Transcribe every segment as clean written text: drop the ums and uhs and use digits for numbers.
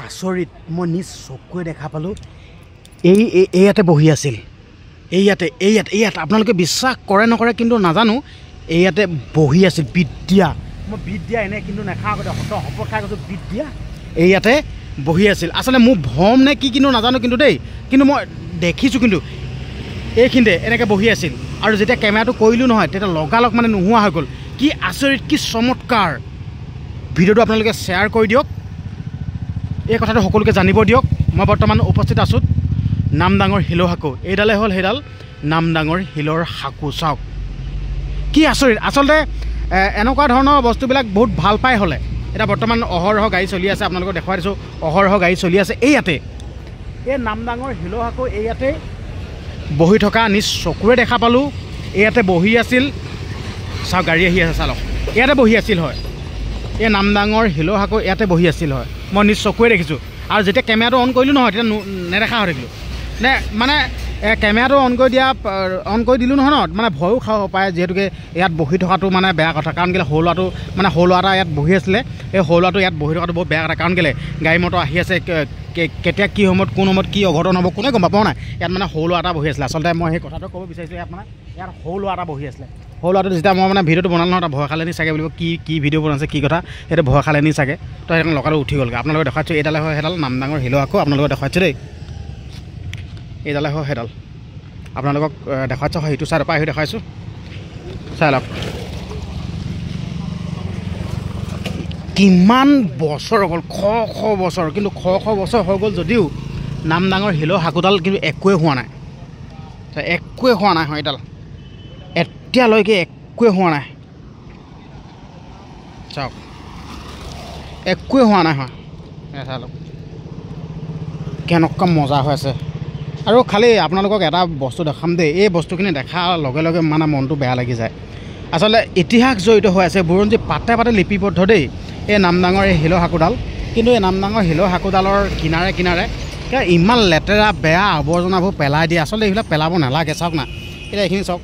আচৰিত মই নিজ চকুৱে দেখা পালোঁ ইয়াতে বহি আছিল ইয়াত আপোনালোকে বিশ্বাস কৰে নকৰে কিন্তু নাজানো ইয়াতে বহি আছিল বিদ্যা মই বিদ্যা এনে কিন্তু নেখাওঁ আগতে শপত খাই কৈছোঁ বিদ্যা ইয়াতে বহি আছিল আচলতে মোৰ ভ্ৰম নে কি কিন্তু নাজানো কিন্তু দেই কিন্তু মই দেখিছোঁ কিন্তু এইখিনিতে এনেকৈ বহি আছিল আৰু যেতিয়া কেমেৰাটো কৰিলোঁ নহয় তেতিয়া লগালগ মানে নোহোৱা হৈ গ'ল কি আচৰিত কি চমৎকাৰ ভিডিঅ'টো আপোনালোকে শ্বেয়াৰ কৰি দিয়ক এই কথাটো সকলোকে জানিব দিয়ক মই বৰ্তমান উপস্থিত আছোঁ নামডাঙৰ শিলৰ সাঁকো এইডালে হ'ল সেইডাল নামডাঙৰ শিলৰ সাঁকো চাওক কি আচৰিত আচলতে এনেকুৱা ধৰণৰ বস্তুবিলাক বহুত ভাল পাই হ'লে এতিয়া বৰ্তমান অহৰহ গাড়ী চলি আছে আপোনালোকক দেখুৱাই দিছোঁ অহৰহ গাড়ী চলি আছে ইয়াতে এই নামডাঙৰ শিলৰ সাঁকো ইয়াতে বহি থকা নিজ চকুৰে দেখা পালোঁ ইয়াতে বহি আছিল চাওক গাড়ী আহি আছে চালক ইয়াতে বহি আছিল হয় এই নামডাঙৰ শিলৰ সাঁকো ইয়াতে বহি আছিল হয় মই নিজ চকুৱে দেখিছোঁ আৰু যেতিয়া কেমেৰাটো অন কৰিলোঁ নহয় তেতিয়া নেদেখা হৈ থাকিলোঁ নে মানে কেমেৰাটো অন কৰি দিলোঁ নহয় ন মানে ভয়ো খাব পাৰে যিহেতুকে ইয়াত বহি থকাটো মানে বেয়া কথা কাৰণ কেলৈ সৰু ল'ৰা এটা ইয়াত বহি আছিলে এই সৰু ল'ৰাটো ইয়াত বহি থকাটো বহুত বেয়া কথা কাৰণ কেলৈ গাড়ী মটৰ আহি আছে কেতিয়া কি সময়ত কোন সময়ত কি অঘটন হ'ব কোনে গম পাব নাই ইয়াত মানে সৰু ল'ৰা এটা বহি আছিলে আচলতে মই সেই কথাটো ক'ব বিচাৰিছোঁ ইয়াত মানে ইয়াত সৰু ল'ৰা এটা বহি আছিলে সৰু ল'ৰাটো যেতিয়া মই মানে ভিডিঅ'টো বনালোঁ নহয় ভয় খালে নি চাগে বুলিব কি ভিডিঅ' বনাইছে কি কথা সেইটো ভয় খালে নি চাগে তো সেইকাৰণে লগাটো উঠি গ'লগৈ আপোনালোকে দেখুৱাইছোঁ এইডালে হয় সেইডাল নামডাঙৰ শিলৰ সাঁকো আপোনালোকে দেখুৱাইছোঁ দেই এইডালে হয় সেইডাল আপোনালোকক দেখুৱাইছোঁ হয় সেইটো চাইডৰ পৰা আহি দেখুৱাইছোঁ চাই লওক কিমান বছৰ হৈ গ'ল শ বছৰ কিন্তু শ বছৰ হৈ গ'ল যদিও নামডাঙৰ শিলৰ সাঁকোডাল কিন্তু একোৱে হোৱা নাই হয় এইডাল এতিয়ালৈকে একোৱে হোৱা নাই চাওক একোৱে হোৱা নাই হয় চাই লওক কেনেকুৱা মজা হৈ আছে আৰু খালি আপোনালোকক এটা বস্তু দেখাম দেই এই বস্তুখিনি দেখাৰ লগে লগে মানে মনটো বেয়া লাগি যায় আচলতে ইতিহাস জড়িত হৈ আছে বুৰঞ্জী পাতে লিপিবদ্ধ দেই এই নামডাঙৰ এই শিলৰ সাঁকোডাল কিন্তু এই নামডাঙৰ শিলৰ সাঁকোডালৰ কিনাৰে ইমান লেতেৰা বেয়া আৱৰ্জনাবোৰ পেলাই দিয়ে আচলতে এইবিলাক পেলাব নালাগে চাওক না এতিয়া এইখিনি চাওক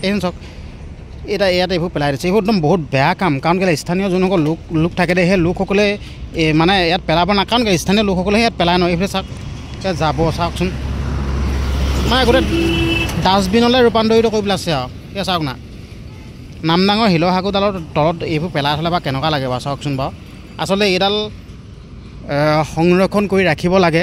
এতিয়া ইয়াত এইবোৰ পেলাই দিছে এইবোৰ একদম বহুত বেয়া কাম কাৰণ কেলৈ স্থানীয় যোনসকল লোক থাকে দে সেই লোকসকলে মানে ইয়াত পেলাব না কাৰণ কেলৈ স্থানীয় লোকসকলে ইয়াত পেলাই নয় এইফালে চাওক যাব চাওকচোন মানে গোটেই ডাষ্টবিনলৈ ৰূপান্তৰিত কৰি পেলাইছে আৰু এতিয়া চাওক না নামডাঙৰ শিলৰ সাঁকোডালৰ তলত এইবোৰ পেলাই থ'লে বা কেনেকুৱা লাগে বাৰু চাওকচোন বাৰু আচলতে এইডাল সংৰক্ষণ কৰি ৰাখিব লাগে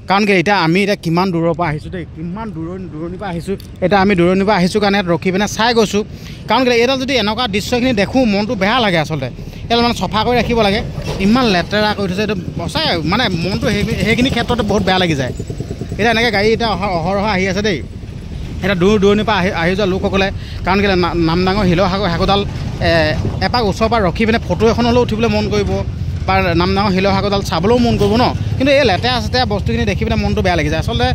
কাৰণ কি এতিয়া আমি কিমান দূৰৰ পৰা আহিছোঁ দেই কিমান দূৰণিৰ পৰা আহিছোঁ এতিয়া আমি দূৰণিৰ পৰা আহিছোঁ কাৰণে ইয়াত ৰখি পিনে চাই গৈছোঁ কাৰণ কি এইডাল যদি এনেকুৱা দৃশ্যখিনি দেখোঁ মনটো বেয়া লাগে আচলতে এইডাল মানে চফা কৰি ৰাখিব লাগে ইমান লেতেৰা কৰি থৈছে এইটো সঁচাই মানে মনটো সেইখিনি ক্ষেত্ৰতে বহুত বেয়া লাগি যায় এতিয়া এনেকৈ গাড়ী এতিয়া অহৰহ আহি আছে দেই এতিয়া দূৰণিৰ পৰা আহি যোৱা লোকসকলে কাৰণ কেলৈ নামডাঙৰ শিলৰ সাঁকোডাল এপাক ওচৰৰ পৰা ৰখি পিনে ফটো এখন হ'লেও উঠিবলৈ মন কৰিব বা নামডাঙৰ শিলৰ সাঁকোডাল চাবলৈও মন কৰিব ন কিন্তু এই লেতেৰা বস্তুখিনি দেখি পিনে মনটো বেয়া লাগি যায় আচলতে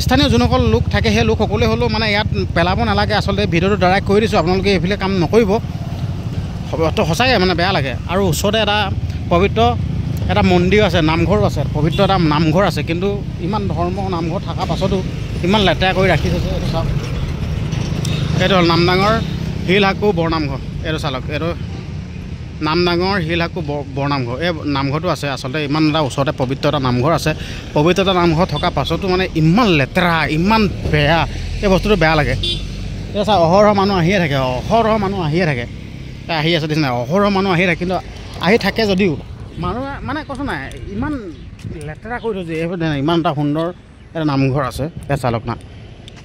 স্থানীয় যোনসকল লোক থাকে সেই লোকসকলে হ'লেও মানে ইয়াত পেলাব নালাগে আচলতে ভিডিঅ'টো ডাইৰেক্ট কৰি দিছোঁ আপোনালোকে এইফালে কাম নকৰিব সঁচাকৈ মানে বেয়া লাগে আৰু ওচৰতে এটা পবিত্ৰ এটা মন্দিৰ আছে নামঘৰো আছে পবিত্ৰ এটা নামঘৰ আছে কিন্তু ইমান ধৰ্মৰ নামঘৰ থকাৰ পাছতো ইমান লেতেৰা কৰি ৰাখি থৈছে এইটো চাওক এইটো হ'ল নামডাঙৰ শিল সাঁকো বৰনামঘৰ এইটো চালক এইটো নামডাঙৰ শিল সাঁকো বৰনামঘৰ এই নামঘৰটো আছে আচলতে ইমান এটা ওচৰতে পবিত্ৰ এটা নামঘৰ আছে পবিত্ৰ এটা নামঘৰ থকাৰ পাছতো মানে ইমান লেতেৰা ইমান বেয়া এই বস্তুটো বেয়া লাগে এতিয়া চাওক অহৰহ মানুহ আহিয়ে থাকে আহি আছে দেখিছে নাই অহৰহ মানুহ আহি থাকে কিন্তু আহি থাকে যদিও মানুহে মানে কৈছোঁ নাই ইমান লেতেৰা কৰি থৈছে এইবোৰ ইমান এটা সুন্দৰ এটা নামঘৰ আছে এই চালক না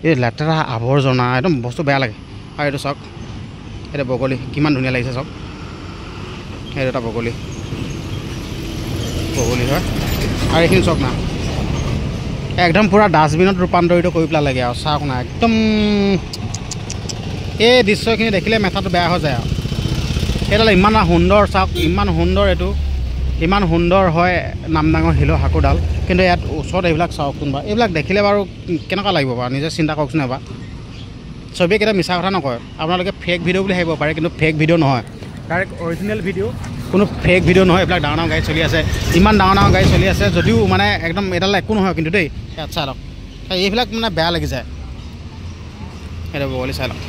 এই লেতেৰা আৱৰ্জনা একদম বস্তু বেয়া লাগে আৰু এইটো চাওক এইটো বগলী কিমান ধুনীয়া লাগিছে চাওক এইটো এটা বগলী হয় আৰু এইখিনি চাওক না একদম পূৰা ডাষ্টবিনত ৰূপান্তৰিত কৰি পেলাই লাগে আৰু চাওক না একদম এই দৃশ্যখিনি দেখিলে মাথাটো বেয়া হৈ যায় আৰু এইডাল ইমান সুন্দৰ চাওক ইমান সুন্দৰ এইটো ইমান সুন্দৰ হয় নামডাঙৰ শিলৰ সাঁকোডাল কিন্তু ইয়াত ওচৰত এইবিলাক চাওকচোন বাৰু এইবিলাক দেখিলে বাৰু কেনেকুৱা লাগিব বাৰু নিজে চিন্তা কৰকচোন এবাৰ চবেই কেতিয়া মিছা কথা নকয় আপোনালোকে ফেক ভিডিঅ' বুলি ভাবিব পাৰে কিন্তু ফেক ভিডিঅ' নহয় ডাইৰেক্ট অৰিজিনেল ভিডিঅ' কোনো ফেক ভিডিঅ' নহয় এইবিলাক ডাঙৰ গাড়ী চলি আছে ইমান ডাঙৰ গাড়ী চলি আছে যদিও মানে একদম এডাল একো নহয় কিন্তু দেই ইয়াত চাই লওক এইবিলাক মানে বেয়া লাগি যায় সেইটো বগলী চাই লওক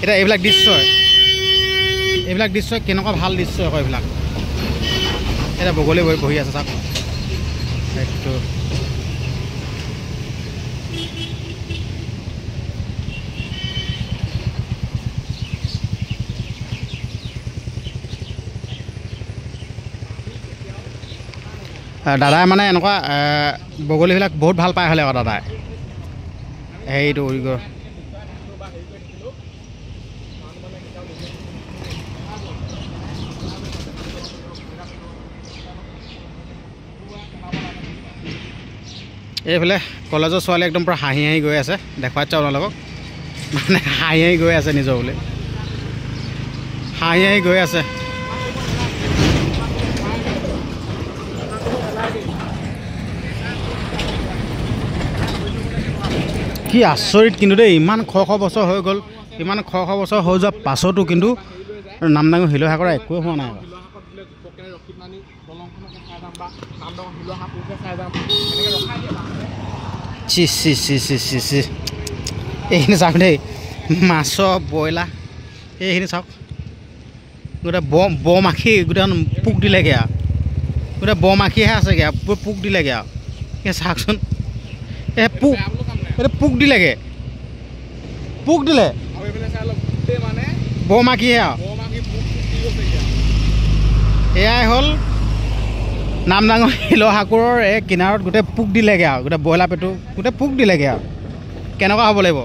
এতিয়া এইবিলাক দৃশ্য এইবিলাক দৃশ্য কেনেকুৱা ভাল দৃশ্য আকৌ এইবিলাক এতিয়া বগলী বহি আছে চাওক এইটো দাদাই মানে এনেকুৱা বগলীবিলাক বহুত ভাল পায় হ'লে আকৌ দাদাই সেইটো উৰি গ'ল এইফালে কলেজৰ ছোৱালী একদম পূৰা হাঁহি হাঁহি গৈ আছে দেখুৱাইছে আপোনালোকক মানে হাঁহি হাঁহি গৈ আছে নিজৰ বুলি হাঁহি হাঁহি গৈ আছে কি আচৰিত কিন্তু দেই ইমান শ বছৰ হৈ গ'ল ইমান শ বছৰ হৈ যোৱাৰ পাছতো কিন্তু নামডাঙৰ শিলসাগৰ একোৱে হোৱা নাই C C C C C C এইখিনি চাওক দেই মাছৰ ব্ৰইলাৰ এইখিনি চাওক গোটেই মাখি গোটেইখন পোক দিলেগৈ আৰু গোটেই মাখিহে আছেগৈ আৰু পোক দিলেগৈ আৰু এই চাওকচোন এই পোক এইটো পোক দিলেগৈ পোক দিলে মাখিহে আৰু এয়াই হ'ল নামডাঙৰ শিলসাগৰৰ এই কিনাৰত গোটেই পোক দিলেগৈ আৰু গোটেই ব্ৰইলাৰ পেটু গোটেই পোক দিলেগৈ আৰু কেনেকুৱা হ'ব লাগিব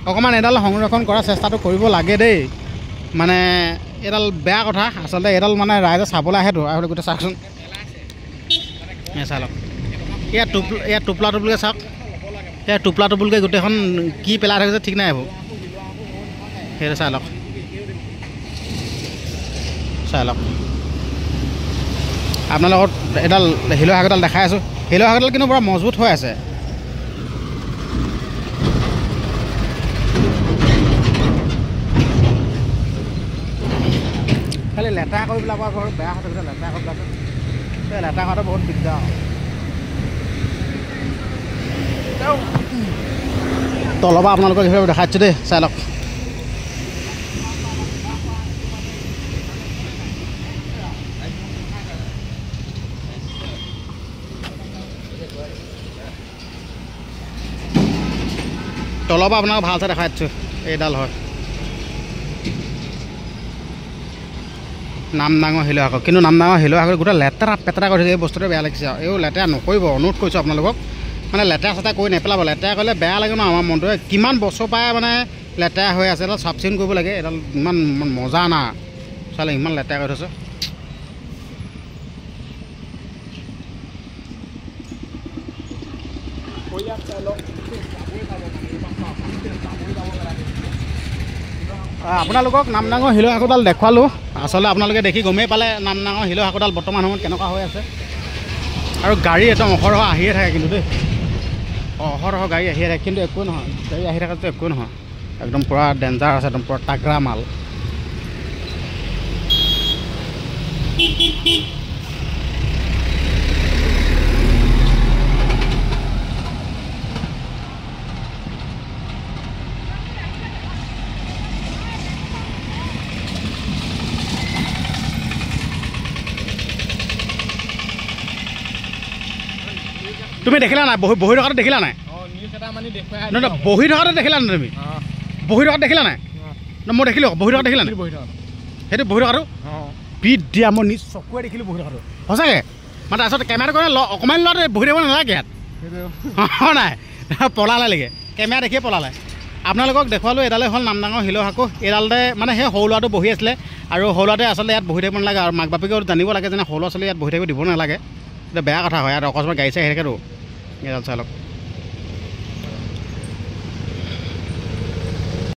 অকণমান এডাল সংৰক্ষণ কৰাৰ চেষ্টাটো কৰিব লাগে দেই মানে এডাল বেয়া কথা আচলতে এডাল মানে ৰাইজে চাবলৈ আহেতো আৰু গোটেই চাওকচোন চাই লওক ইয়াত টোপলা টোপলকৈ চাওক এই টোপলা টোপলকৈ গোটেইখন কি পেলাই থাকিছে ঠিক নাই এইবোৰ সেইটো চাই লওক আপোনালোকৰ এডাল শিলসাগৰডাল দেখাই আছোঁ শিলসাগৰডাল কিন্তু বৰ মজবুত হৈ আছে খালি লেতেৰা কৰি পেলাব ঘৰ বেয়া হৈ থাকিলে লেতেৰা কৰি পেলাইছে সেই লেতেৰা কৰাটো বহুত দিগদাৰ তলৰ পৰা আপোনালোকক এইফালে দেখাইছোঁ দেই চাই লওক তলৰ পৰা আপোনালোকক ভালছে দেখাই দিছোঁ এইডাল হয় নামডাঙৰ শিলসাগৰ কিন্তু নামডাঙৰ শিলসাগৰ গোটেই লেতেৰা পেতেৰা কৰি থাকে এই বস্তুটো বেয়া লাগিছে আৰু এই লেতেৰা নকৰিব অনুৰোধ কৰিছোঁ আপোনালোকক মানে লেতেৰা চেতেৰা কৰি নেপেলাব লেতেৰা কৰিলে বেয়া লাগে ন আমাৰ মনটোৱে কিমান বছৰ পৰাই মানে লেতেৰা হৈ আছে এডাল চাফ চিকুণ কৰিব লাগে এডাল ইমান মজা না চালে ইমান লেতেৰা কৰি থৈছে আপোনালোকক নামডাঙৰ শিলসাগৰডাল দেখুৱালোঁ আচলতে আপোনালোকে দেখি গমেই পালে নামডাঙৰ শিলসাগৰডাল বৰ্তমান সময়ত কেনেকুৱা হৈ আছে আৰু গাড়ী একদম অহৰহ আহিয়ে থাকে কিন্তু দেই অহৰহ গাড়ী আহিয়ে থাকে কিন্তু একোৱে নহয় গাড়ী আহি থকাটো একোৱে নহয় একদম পূৰা ডেঞ্জাৰ আছে একদম পূৰা তাগৰা মাল তুমি দেখিলা নাই বহি থকাটো দেখিলা নাই নহয় বহি থকাটো দেখিলা নাই তুমি বহি থকাটো দেখিলা নাই মই দেখিলোঁ বহি থকা দেখিলা নাই সেইটো বহি থকাটো পিট দিয়া মই নিজ চকুৱে দেখিলোঁ বহি থকাটো সঁচাকৈ মানে তাৰপিছত কেমেৰাটো কৰে অকণমান ল'ৰাটো বহি থাকিব নালাগে ইয়াত নাই পলালে লাগে কেমেৰা দেখিয়ে পলালে আপোনালোকক দেখুৱালোঁ এডালে হ'ল নামডাঙৰ শিলসাগৰ এইডালতে মানে সেই সৰু ল'ৰাটো বহি আছিলে আৰু সৰু ল'ৰাটোৱে আচলতে ইয়াত বহি থাকিব নালাগে আৰু মাক বাপেকেও জানিব লাগে যেনে সৰু ল'ৰা ছোৱালী ইয়াত বহি থাকিব দিব নালাগে এতিয়া বেয়া কথা হয় ইয়াত অকস্মাত গাড়ী চাই আহি থাকেতো এডাল চাই লওক